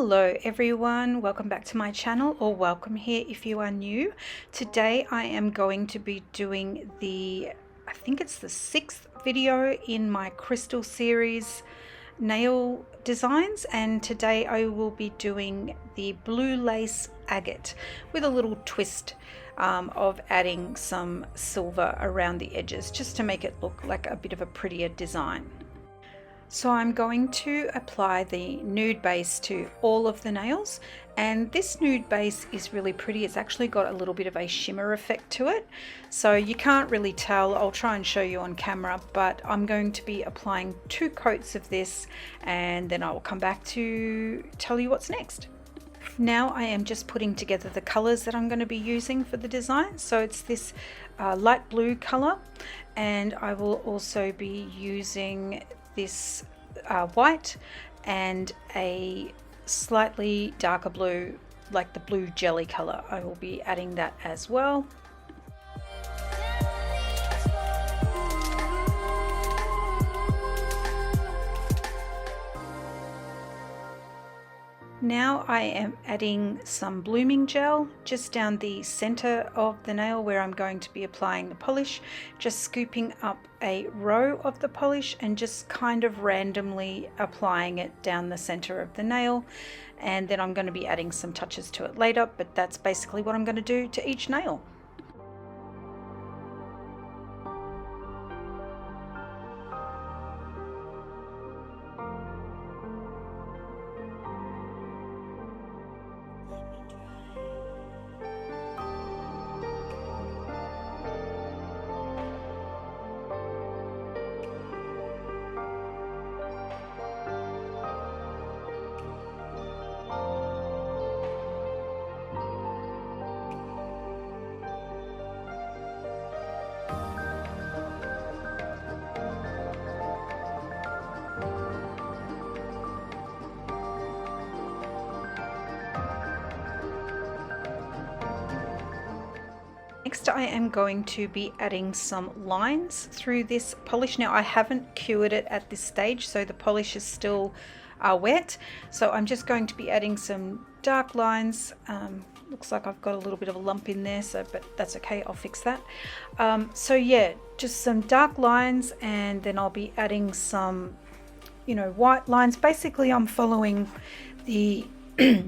Hello everyone, welcome back to my channel, or welcome here if you are new. Today I am going to be doing I think it's the 6th video in my crystal series nail designs, and today I will be doing the Blue Lace Agate with a little twist of adding some silver around the edges just to make it look like a bit of a prettier design. So I'm going to apply the nude base to all of the nails, and this nude base is really pretty. It's actually got a little bit of a shimmer effect to it, so you can't really tell. I'll try and show you on camera, but I'm going to be applying 2 coats of this, and then I will come back to tell you what's next. Now I am just putting together the colors that I'm going to be using for the design. So it's this light blue color, and I will also be using this white and a slightly darker blue, like the blue jelly color. I will be adding that as well. Now I am adding some blooming gel just down the center of the nail where I'm going to be applying the polish, just scooping up a row of the polish and just kind of randomly applying it down the center of the nail. And then I'm going to be adding some touches to it later, but that's basically what I'm going to do to each nail. Next I am going to be adding some lines through this polish. Now I haven't cured it at this stage, so the polish is still wet. So I'm just going to be adding some dark lines. Looks like I've got a little bit of a lump in there, but that's okay, I'll fix that. So yeah, just some dark lines, and then I'll be adding some, white lines. Basically I'm following the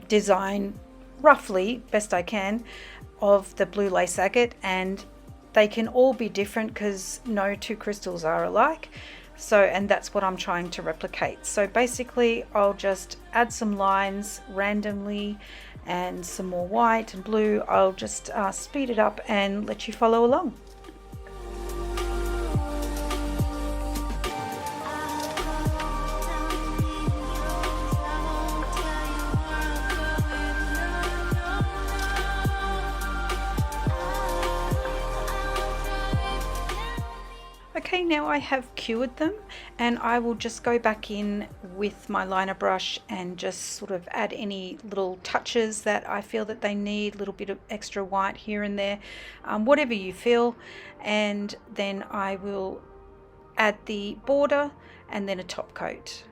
design roughly best I can of the Blue Lace Agate, and they can all be different because no 2 crystals are alike. So, and that's what I'm trying to replicate. So basically I'll just add some lines randomly and some more white and blue. I'll just speed it up and let you follow along. Okay, now I have cured them, and I will just go back in with my liner brush and just sort of add any little touches that I feel that they need, a little bit of extra white here and there, whatever you feel. And then I will add the border and then a top coat.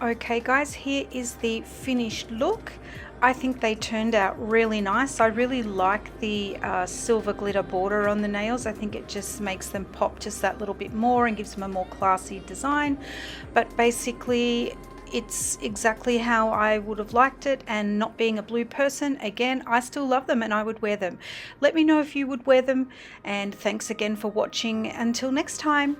Okay guys, here is the finished look. I think they turned out really nice. I really like the silver glitter border on the nails. I think it just makes them pop just that little bit more and gives them a more classy design. But basically, it's exactly how I would have liked it, and not being a blue person, again, I still love them and I would wear them. Let me know if you would wear them, and thanks again for watching. Until next time.